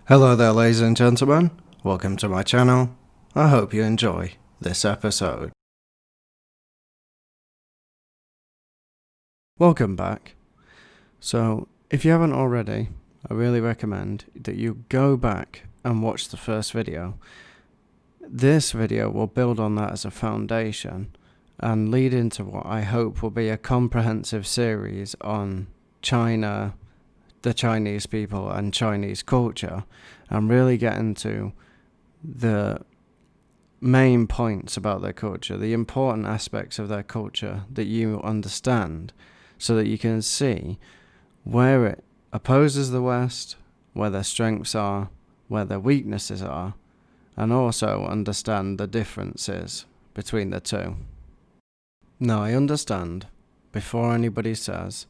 Hello there, ladies and gentlemen. Welcome to my channel. I hope you enjoy this episode. Welcome back. So, if you haven't already, I really recommend that you go back and watch the first video. This video will build on that as a foundation and lead into what I hope will be a comprehensive series on China, the Chinese people and Chinese culture, and really get into the main points about their culture, the important aspects of their culture that you understand, so that you can see where it opposes the West, where their strengths are, where their weaknesses are, and also understand the differences between the two. Now, I understand, before anybody says,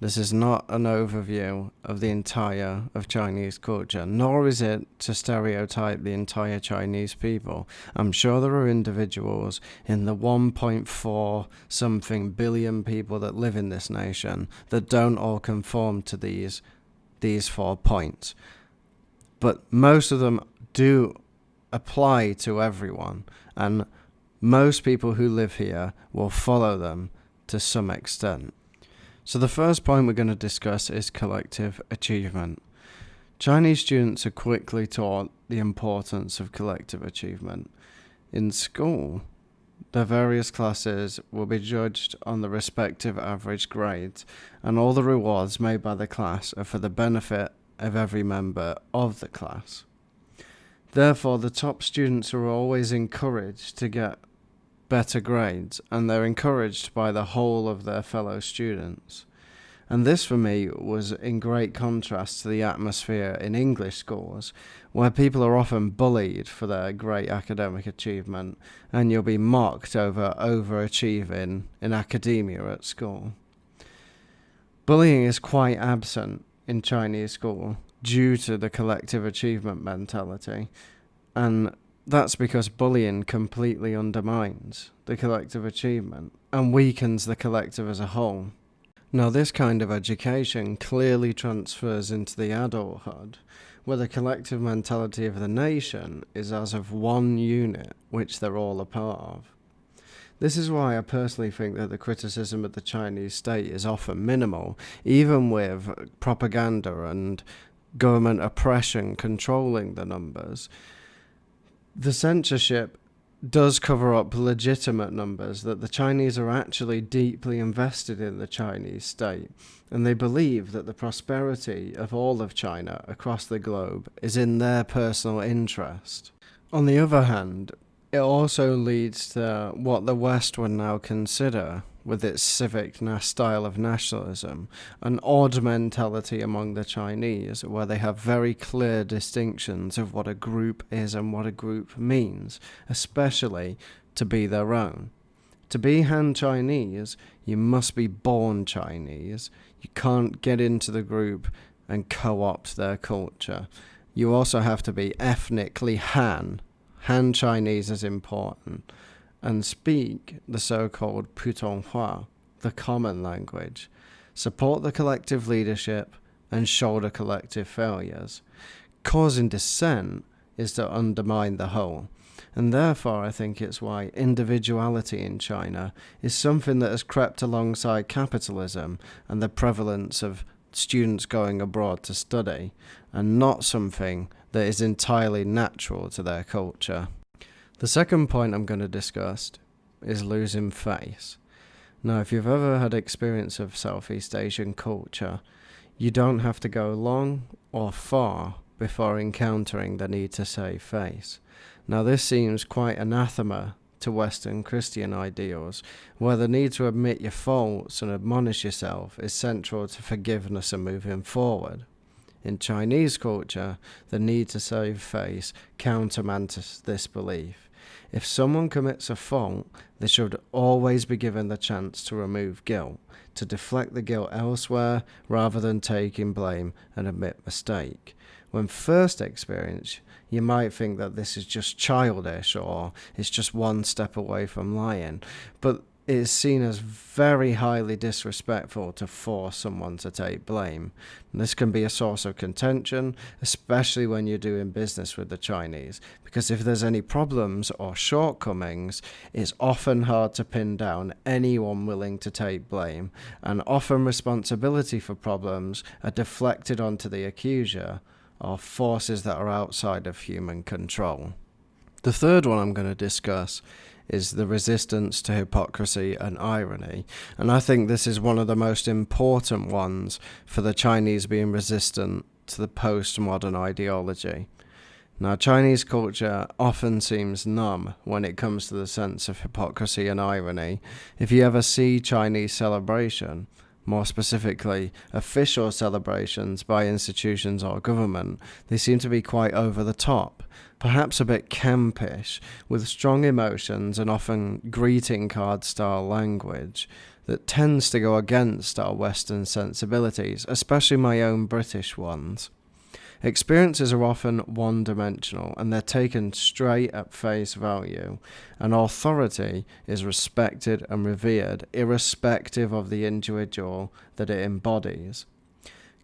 this is not an overview of the entire of Chinese culture, nor is it to stereotype the entire Chinese people. I'm sure there are individuals in the 1.4 something billion people that live in this nation that don't all conform to these 4 points. But most of them do apply to everyone, and most people who live here will follow them to some extent. So the first point we're going to discuss is collective achievement. Chinese students are quickly taught the importance of collective achievement. In school, their various classes will be judged on the respective average grades, and all the rewards made by the class are for the benefit of every member of the class. Therefore, the top students are always encouraged to get better grades, and they're encouraged by the whole of their fellow students. And this for me was in great contrast to the atmosphere in English schools, where people are often bullied for their great academic achievement, and you'll be mocked over overachieving in academia at school. Bullying is quite absent in Chinese school due to the collective achievement mentality, and that's because bullying completely undermines the collective achievement and weakens the collective as a whole. Now, this kind of education clearly transfers into the adulthood, where the collective mentality of the nation is as of one unit which they're all a part of. This is why I personally think that the criticism of the Chinese state is often minimal, even with propaganda and government oppression controlling the numbers. The censorship does cover up legitimate numbers that the Chinese are actually deeply invested in the Chinese state, and they believe that the prosperity of all of China across the globe is in their personal interest. On the other hand, it also leads to what the West would now consider, with its civic style of nationalism, an odd mentality among the Chinese, where they have very clear distinctions of what a group is and what a group means, especially to be their own. To be Han Chinese, you must be born Chinese. You can't get into the group and co-opt their culture. You also have to be ethnically Han. Han Chinese is important, and speak the so-called Putonghua, the common language, support the collective leadership, and shoulder collective failures. Causing dissent is to undermine the whole, and therefore I think it's why individuality in China is something that has crept alongside capitalism and the prevalence of students going abroad to study, and not something that is entirely natural to their culture. The second point I'm going to discuss is losing face. Now, if you've ever had experience of Southeast Asian culture, you don't have to go long or far before encountering the need to save face. Now, this seems quite anathema to Western Christian ideals, where the need to admit your faults and admonish yourself is central to forgiveness and moving forward. In Chinese culture, the need to save face countermands this belief. If someone commits a fault, they should always be given the chance to remove guilt, to deflect the guilt elsewhere rather than taking blame and admit mistake. When first experienced, you might think that this is just childish or it's just one step away from lying, but it is seen as very highly disrespectful to force someone to take blame. And this can be a source of contention, especially when you're doing business with the Chinese, because if there's any problems or shortcomings, it's often hard to pin down anyone willing to take blame, and often responsibility for problems are deflected onto the accuser or forces that are outside of human control. The third one I'm going to discuss is the resistance to hypocrisy and irony, and I think this is one of the most important ones for the Chinese being resistant to the postmodern ideology. Now, Chinese culture often seems numb when it comes to the sense of hypocrisy and irony. If you ever see Chinese celebration, more specifically official celebrations by institutions or government, they seem to be quite over the top, perhaps a bit campish, with strong emotions and often greeting card style language that tends to go against our Western sensibilities, especially my own British ones. Experiences are often one-dimensional, and they're taken straight at face value, and authority is respected and revered irrespective of the individual that it embodies.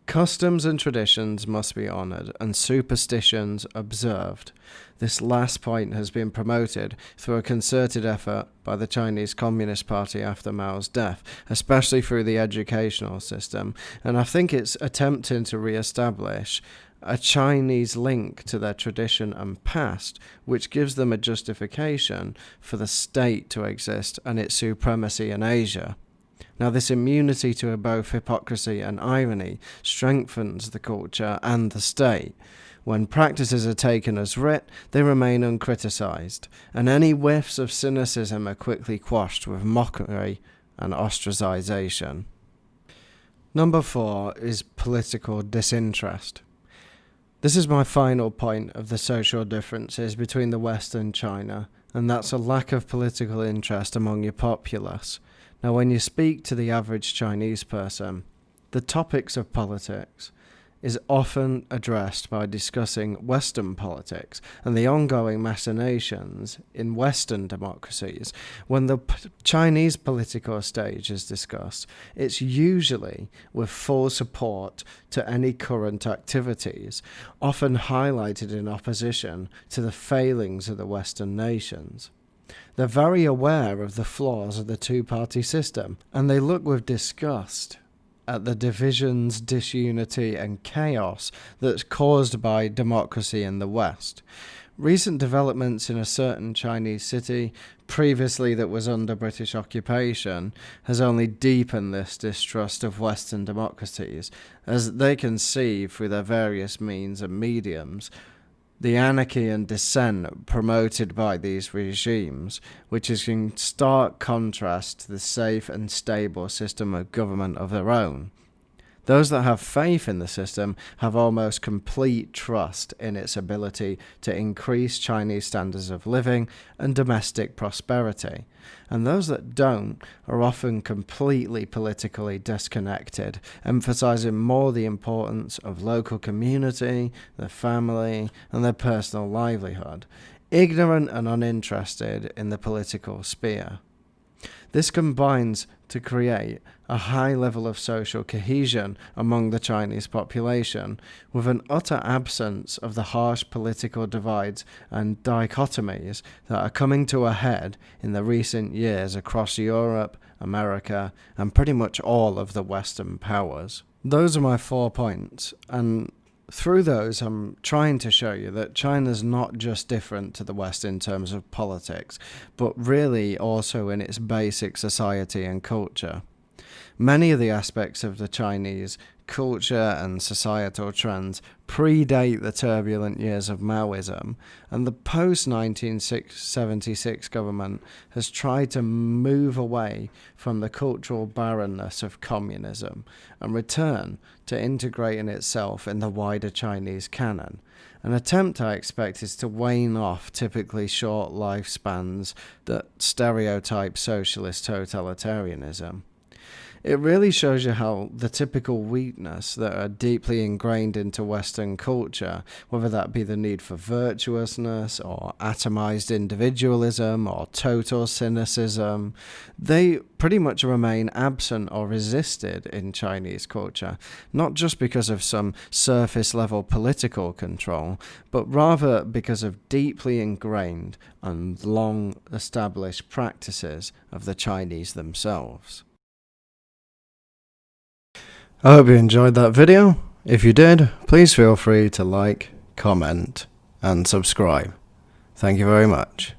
Customs and traditions must be honoured and superstitions observed. This last point has been promoted through a concerted effort by the Chinese Communist Party after Mao's death, especially through the educational system, and I think it's attempting to re-establish a Chinese link to their tradition and past, which gives them a justification for the state to exist and its supremacy in Asia. Now, this immunity to both hypocrisy and irony strengthens the culture and the state. When practices are taken as writ, they remain uncriticised, and any whiffs of cynicism are quickly quashed with mockery and ostracisation. Number 4 is political disinterest. This is my final point of the social differences between the West and China, and that's a lack of political interest among your populace. Now, when you speak to the average Chinese person, the topics of politics is often addressed by discussing Western politics and the ongoing machinations in Western democracies. When the Chinese political stage is discussed, it's usually with full support to any current activities, often highlighted in opposition to the failings of the Western nations. They're very aware of the flaws of the two-party system, and they look with disgust at the divisions, disunity, and chaos that's caused by democracy in the West. Recent developments in a certain Chinese city, previously that was under British occupation, has only deepened this distrust of Western democracies, as they can see through their various means and mediums the anarchy and dissent promoted by these regimes, which is in stark contrast to the safe and stable system of government of their own. Those that have faith in the system have almost complete trust in its ability to increase Chinese standards of living and domestic prosperity, and those that don't are often completely politically disconnected, emphasizing more the importance of local community, their family, and their personal livelihood, ignorant and uninterested in the political sphere. This combines to create a high level of social cohesion among the Chinese population, with an utter absence of the harsh political divides and dichotomies that are coming to a head in the recent years across Europe, America, and pretty much all of the Western powers. Those are my 4 points, and through those, I'm trying to show you that China's not just different to the West in terms of politics, but really also in its basic society and culture. Many of the aspects of the Chinese culture and societal trends predate the turbulent years of Maoism, and the post-1976 government has tried to move away from the cultural barrenness of communism and return to integrating itself in the wider Chinese canon. An attempt, I expect, is to wane off typically short lifespans that stereotype socialist totalitarianism. It really shows you how the typical weakness that are deeply ingrained into Western culture, whether that be the need for virtuousness or atomized individualism or total cynicism, they pretty much remain absent or resisted in Chinese culture, not just because of some surface level political control, but rather because of deeply ingrained and long established practices of the Chinese themselves. I hope you enjoyed that video. If you did, please feel free to like, comment, and subscribe. Thank you very much.